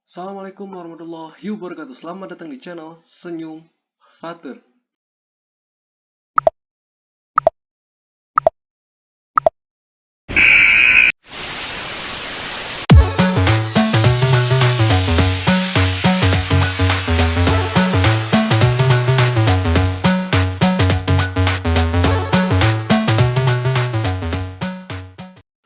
Assalamualaikum warahmatullahi wabarakatuh. Selamat datang di channel Senyum Fatur.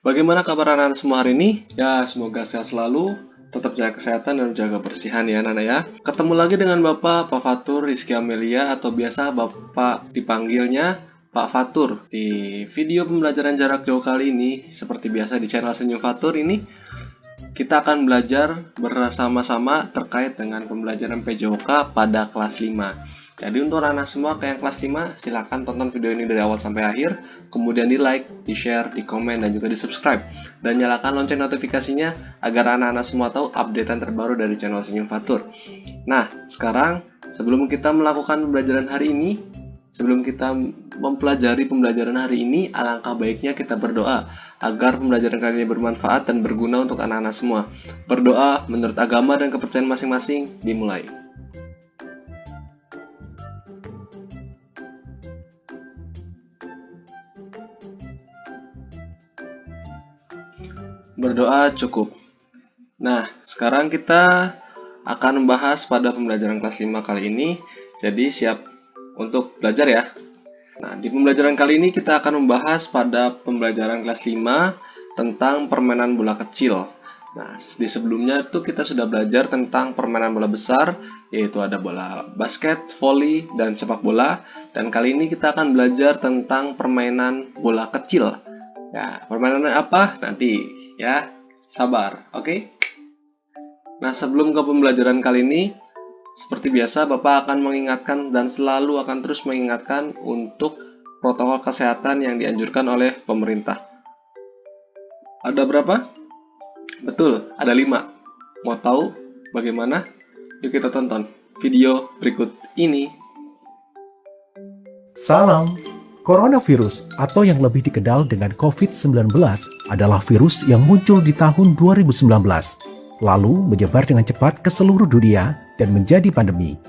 Bagaimana kabar anak-anak semua hari ini? Ya, semoga sehat selalu, tetap jaga kesehatan dan jaga kebersihan ya anak-anak ya. Ketemu lagi dengan Bapak Fatur Rizky Amelia atau biasa Bapak dipanggilnya Pak Fatur. Di video pembelajaran jarak jauh kali ini, seperti biasa di channel Senyum Fatur ini, kita akan belajar bersama-sama terkait dengan pembelajaran PJOK pada kelas 5. Jadi untuk anak-anak semua yang kelas 5, silahkan tonton video ini dari awal sampai akhir, kemudian di like, di share, di komen, dan juga di subscribe. Dan nyalakan lonceng notifikasinya agar anak-anak semua tahu updatean terbaru dari channel Senyum Fatur. Nah, sekarang sebelum kita melakukan pembelajaran hari ini, sebelum kita mempelajari pembelajaran hari ini, alangkah baiknya kita berdoa agar pembelajaran kali ini bermanfaat dan berguna untuk anak-anak semua. Berdoa menurut agama dan kepercayaan masing-masing, dimulai. Berdoa cukup. Nah, sekarang kita akan membahas pada pembelajaran kelas 5 kali ini. Jadi siap untuk belajar ya. Nah, di pembelajaran kali ini kita akan membahas pada pembelajaran kelas 5 tentang permainan bola kecil. Nah, di sebelumnya itu kita sudah belajar tentang permainan bola besar, yaitu ada bola basket, volley, dan sepak bola. Dan kali ini kita akan belajar tentang permainan bola kecil. Ya, permainan apa? Nanti ya, sabar, oke? Nah, sebelum ke pembelajaran kali ini, seperti biasa, Bapak akan mengingatkan dan selalu akan terus mengingatkan untuk protokol kesehatan yang dianjurkan oleh pemerintah. Ada berapa? Betul, ada 5. Mau tahu bagaimana? Yuk kita tonton video berikut ini. Salam! Coronavirus atau yang lebih dikenal dengan COVID-19 adalah virus yang muncul di tahun 2019, lalu menyebar dengan cepat ke seluruh dunia dan menjadi pandemi.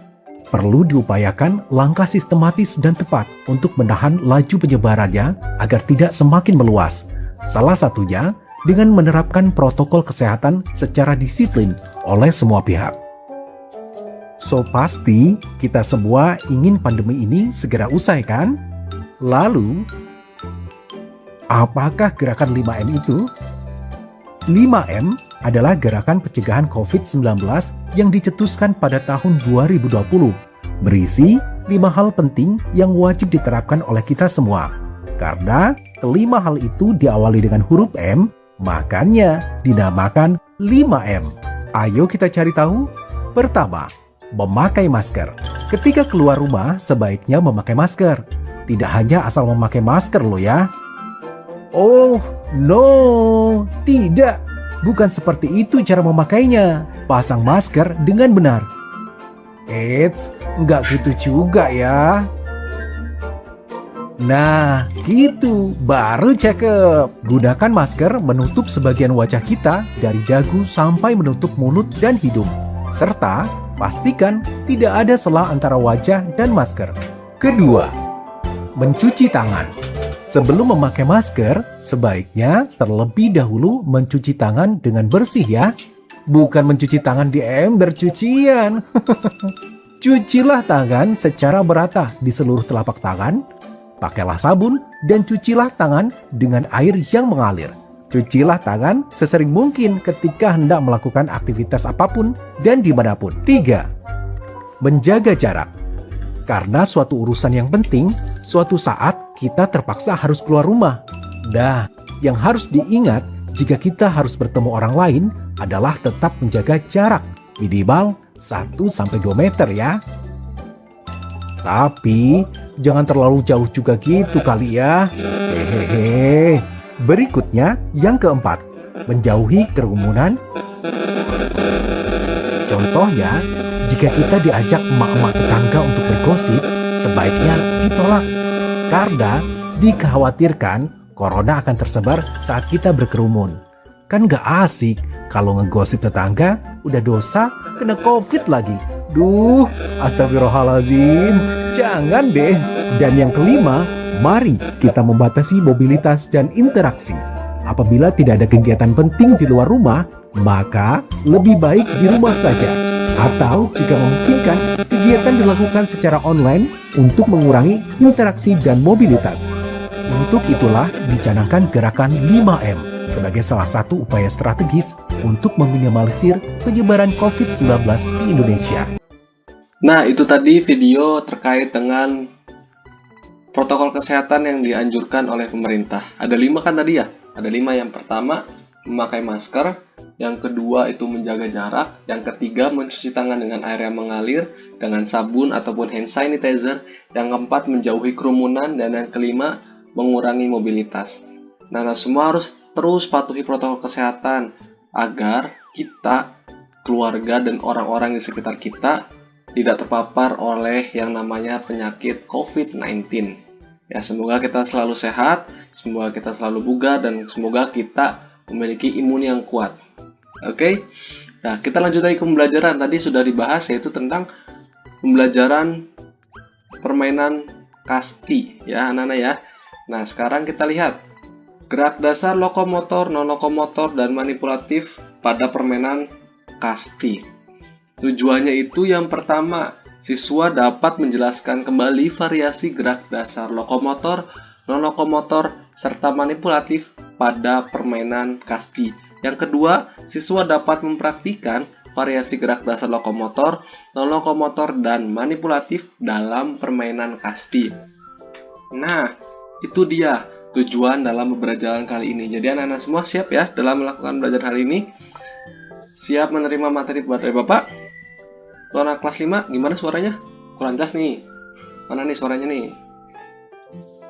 Perlu diupayakan langkah sistematis dan tepat untuk menahan laju penyebarannya agar tidak semakin meluas. Salah satunya dengan menerapkan protokol kesehatan secara disiplin oleh semua pihak. So pasti kita semua ingin pandemi ini segera usai kan? Lalu, apakah gerakan 5M itu? 5M adalah gerakan pencegahan COVID-19 yang dicetuskan pada tahun 2020, berisi 5 hal penting yang wajib diterapkan oleh kita semua. Karena kelima hal itu diawali dengan huruf M, makanya dinamakan 5M. Ayo kita cari tahu. Pertama, memakai masker. Ketika keluar rumah, sebaiknya memakai masker. Tidak hanya asal memakai masker loh ya. Oh, no, tidak. Bukan seperti itu cara memakainya. Pasang masker dengan benar. Eits, nggak gitu juga ya. Nah, gitu, baru cakep. Gunakan masker menutup sebagian wajah kita dari dagu sampai menutup mulut dan hidung. Serta, pastikan tidak ada sela antara wajah dan masker. Kedua, mencuci tangan. Sebelum memakai masker, sebaiknya terlebih dahulu mencuci tangan dengan bersih ya. Bukan mencuci tangan di ember cucian. Cucilah tangan secara merata di seluruh telapak tangan. Pakailah sabun dan cucilah tangan dengan air yang mengalir. Cucilah tangan sesering mungkin ketika hendak melakukan aktivitas apapun dan dimanapun. 3. Menjaga jarak. Karena suatu urusan yang penting, suatu saat kita terpaksa harus keluar rumah. Nah, yang harus diingat jika kita harus bertemu orang lain adalah tetap menjaga jarak minimal 1-2 meter ya. Tapi, jangan terlalu jauh juga gitu kali ya. Hehehe. Berikutnya, yang keempat, menjauhi kerumunan. Contohnya, jika kita diajak emak-emak tetangga untuk bergosip, sebaiknya ditolak. Karena dikhawatirkan corona akan tersebar saat kita berkerumun. Kan gak asik kalau ngegosip tetangga udah dosa, kena COVID lagi. Duh, astagfirullahaladzim, jangan deh. Dan yang kelima, mari kita membatasi mobilitas dan interaksi. Apabila tidak ada kegiatan penting di luar rumah, maka lebih baik di rumah saja. Atau jika memungkinkan, kegiatan dilakukan secara online untuk mengurangi interaksi dan mobilitas. Untuk itulah dicanangkan gerakan 5M sebagai salah satu upaya strategis untuk meminimalisir penyebaran COVID-19 di Indonesia. Nah, itu tadi video terkait dengan protokol kesehatan yang dianjurkan oleh pemerintah. Ada 5 kan tadi ya? Ada 5. Yang pertama, memakai masker. Yang kedua, itu menjaga jarak. Yang ketiga, mencuci tangan dengan air yang mengalir, dengan sabun ataupun hand sanitizer. Yang keempat, menjauhi kerumunan. Dan yang kelima, mengurangi mobilitas. Nah, semua harus terus patuhi protokol kesehatan agar kita, keluarga, dan orang-orang di sekitar kita tidak terpapar oleh yang namanya penyakit COVID-19. Ya, semoga kita selalu sehat, semoga kita selalu bugar, dan semoga kita memiliki imun yang kuat. Oke? Nah, kita lanjut lagi ke pembelajaran. Tadi sudah dibahas, yaitu tentang pembelajaran permainan kasti, ya anak-anak ya. Nah, sekarang kita lihat gerak dasar lokomotor, non-lokomotor, dan manipulatif pada permainan kasti. Tujuannya itu yang pertama, siswa dapat menjelaskan kembali variasi gerak dasar lokomotor, non-lokomotor, serta manipulatif pada permainan kasti. Yang kedua, siswa dapat mempraktikkan variasi gerak dasar lokomotor, non-lokomotor, dan manipulatif dalam permainan kasti. Nah, itu dia tujuan dalam pembelajaran kali ini. Jadi anak-anak semua siap ya dalam melakukan belajar hari ini? Siap menerima materi dari Bapak? Untuk anak kelas 5, gimana suaranya? Kurang jelas nih. Mana nih suaranya nih?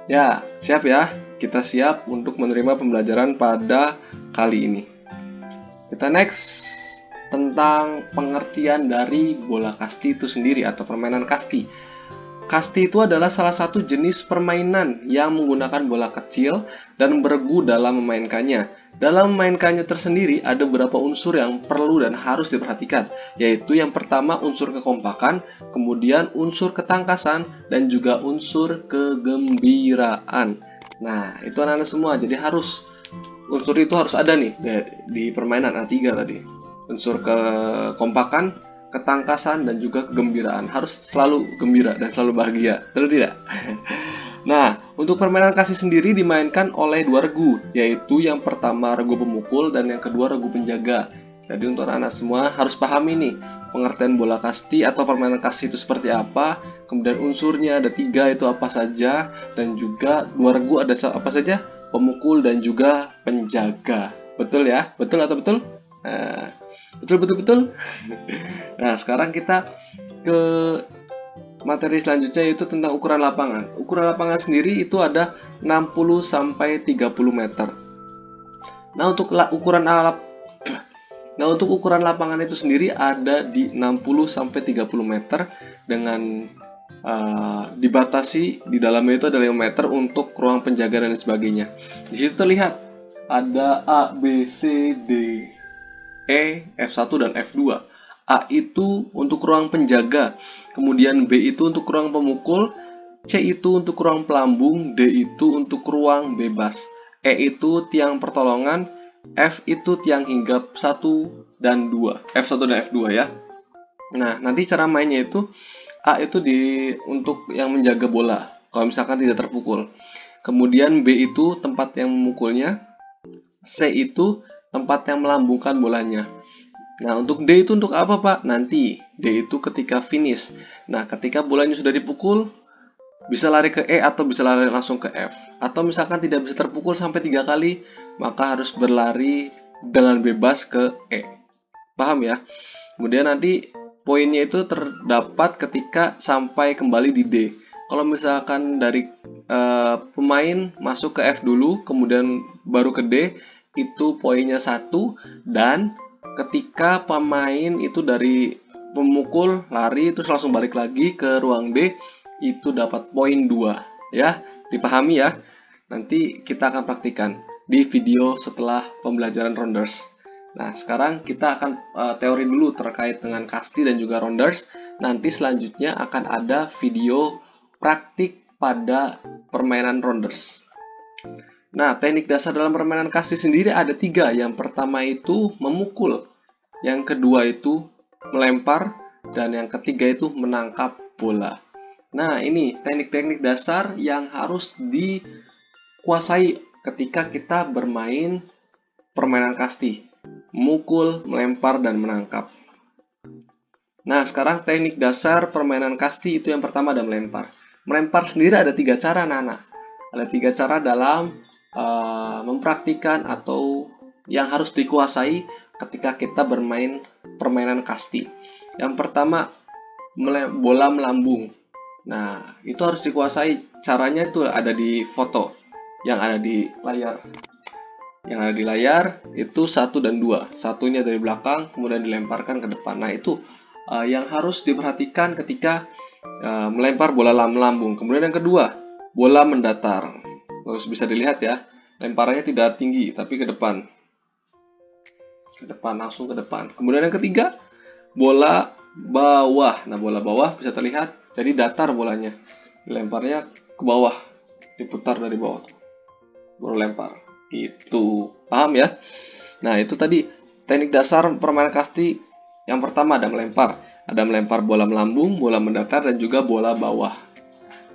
Ya, siap ya. Kita siap untuk menerima pembelajaran pada kali ini. Kita next tentang pengertian dari bola kasti itu sendiri atau permainan kasti. Kasti itu adalah salah satu jenis permainan yang menggunakan bola kecil dan beregu dalam memainkannya. Dalam memainkannya tersendiri ada beberapa unsur yang perlu dan harus diperhatikan, yaitu yang pertama unsur kekompakan, kemudian unsur ketangkasan, dan juga unsur kegembiraan. Nah, itu anak-anak semua, jadi unsur itu harus ada nih di permainan A3 tadi. Unsur kekompakan, ketangkasan, dan juga kegembiraan. Harus selalu gembira dan selalu bahagia, betul tidak? Nah, untuk permainan kasti sendiri dimainkan oleh 2 regu, yaitu yang pertama regu pemukul dan yang kedua regu penjaga. Jadi untuk anak-anak semua harus pahami nih pengertian bola kasti atau permainan kasti itu seperti apa, kemudian unsurnya ada 3 itu apa saja, dan juga 2 regu ada apa saja, pemukul dan juga penjaga. Betul ya? Betul atau betul? Nah, betul. Nah, sekarang kita ke materi selanjutnya, yaitu tentang ukuran lapangan. Ukuran lapangan sendiri itu ada 60-30 meter. Nah, untuk ukuran lapangan itu sendiri ada di 60-30 meter dengan dibatasi di dalamnya itu ada 5 meter untuk ruang penjaga dan sebagainya. Di situ terlihat ada A, B, C, D, E, F1 dan F2. A itu untuk ruang penjaga, kemudian B itu untuk ruang pemukul, C itu untuk ruang pelambung, D itu untuk ruang bebas, E itu tiang pertolongan, F itu tiang hinggap 1 dan 2, F1 dan F2 ya. Nah, nanti cara mainnya itu A itu untuk yang menjaga bola, kalau misalkan tidak terpukul. Kemudian B itu tempat yang memukulnya, C itu tempat yang melambungkan bolanya. Nah, untuk D itu untuk apa, Pak? Nanti D itu ketika finish. Nah, ketika bolanya sudah dipukul, bisa lari ke E atau bisa lari langsung ke F. Atau misalkan tidak bisa terpukul sampai 3 kali, maka harus berlari dengan bebas ke E. Paham ya? Kemudian nanti poinnya itu terdapat ketika sampai kembali di D. Kalau misalkan dari pemain masuk ke F dulu, kemudian baru ke D, itu poinnya 1, dan ketika pemain itu dari pemukul lari terus langsung balik lagi ke ruang D, itu dapat poin 2 ya. Dipahami ya. Nanti kita akan praktikan di video setelah pembelajaran rounders. Nah, sekarang kita akan teori dulu terkait dengan kasti dan juga rounders. Nanti selanjutnya akan ada video praktik pada permainan rounders. Nah, teknik dasar dalam permainan kasti sendiri ada 3. Yang pertama itu memukul, yang kedua itu melempar, dan yang ketiga itu menangkap bola. Nah, ini teknik-teknik dasar yang harus dikuasai ketika kita bermain permainan kasti. Memukul, melempar, dan menangkap. Nah, sekarang teknik dasar permainan kasti itu yang pertama ada melempar. Melempar sendiri ada 3 cara, anak-anak. Ada 3 cara dalam mempraktikkan atau yang harus dikuasai ketika kita bermain permainan kasti. Yang pertama, bola melambung. Nah, itu harus dikuasai. Caranya itu ada di foto yang ada di layar. Yang ada di layar itu 1 dan 2. Satunya dari belakang, kemudian dilemparkan ke depan. Nah, itu yang harus diperhatikan ketika melempar bola melambung. Kemudian yang kedua, bola mendatar. Terus bisa dilihat ya, lemparannya tidak tinggi, tapi ke depan. Ke depan, langsung ke depan. Kemudian yang ketiga, bola bawah. Nah, bola bawah bisa terlihat, jadi datar bolanya. Lemparnya ke bawah, diputar dari bawah. Baru lempar. Itu paham ya? Nah, itu tadi teknik dasar permainan kasti. Yang pertama ada melempar. Ada melempar bola melambung, bola mendatar, dan juga bola bawah.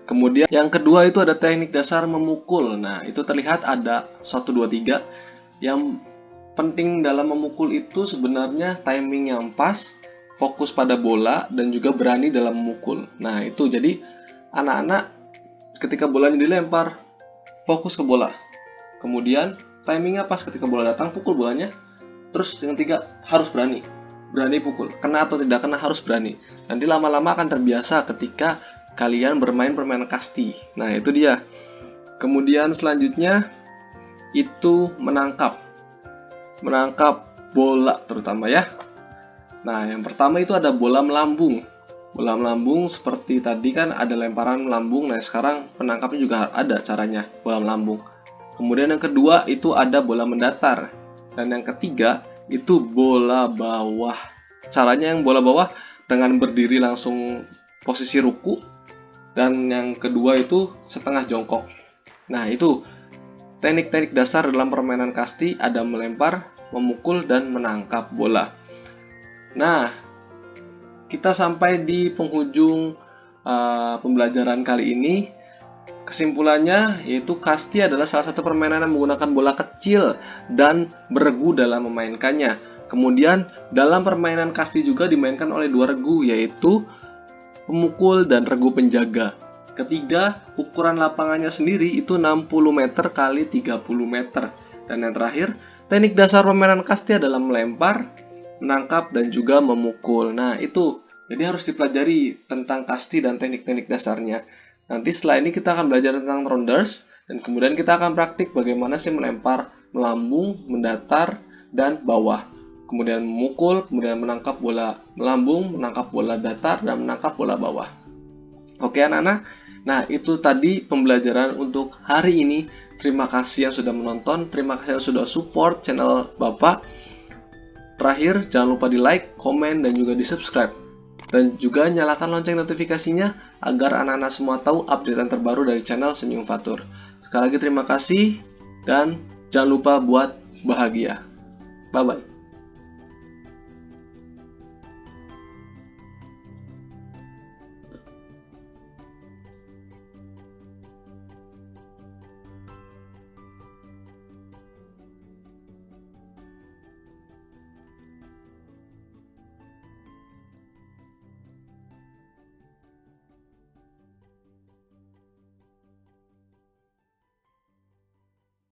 Kemudian yang kedua itu ada teknik dasar memukul. Nah, itu terlihat ada 1, 2, 3. Yang penting dalam memukul itu sebenarnya timing yang pas, fokus pada bola, dan juga berani dalam memukul. Nah, itu jadi anak-anak ketika bolanya dilempar, fokus ke bola. Kemudian timingnya pas ketika bola datang, pukul bolanya. Terus yang ketiga, harus berani pukul. Kena atau tidak kena harus berani. Nanti lama-lama akan terbiasa ketika kalian bermain permainan kasti. Nah, itu dia. Kemudian selanjutnya itu menangkap bola terutama ya. Nah, yang pertama itu ada bola melambung. Bola melambung seperti tadi kan ada lemparan melambung. Nah, sekarang penangkapnya juga ada caranya, bola melambung. Kemudian yang kedua itu ada bola mendatar. Dan yang ketiga itu bola bawah. Caranya yang bola bawah dengan berdiri langsung posisi ruku. Dan yang kedua itu setengah jongkok. Nah, itu teknik-teknik dasar dalam permainan kasti, ada melempar, memukul, dan menangkap bola. Nah, kita sampai di penghujung pembelajaran kali ini. Kesimpulannya yaitu kasti adalah salah satu permainan yang menggunakan bola kecil dan beregu dalam memainkannya. Kemudian dalam permainan kasti juga dimainkan oleh 2 regu, yaitu pemukul dan regu penjaga. Ketiga, ukuran lapangannya sendiri itu 60 meter kali 30 meter. Dan yang terakhir, teknik dasar permainan kasti adalah melempar, menangkap, dan juga memukul. Nah, itu jadi harus dipelajari tentang kasti dan teknik-teknik dasarnya. Nanti setelah ini kita akan belajar tentang rounders, dan kemudian kita akan praktik bagaimana sih melempar melambung, mendatar, dan bawah. Kemudian memukul, kemudian menangkap bola melambung, menangkap bola datar, dan menangkap bola bawah. Oke anak-anak, nah itu tadi pembelajaran untuk hari ini. Terima kasih yang sudah menonton, terima kasih yang sudah support channel Bapak. Terakhir, jangan lupa di like, komen, dan juga di subscribe. Dan juga nyalakan lonceng notifikasinya agar anak-anak semua tahu updatean terbaru dari channel Senyum Fatur. Sekali lagi terima kasih, dan jangan lupa buat bahagia. Bye-bye.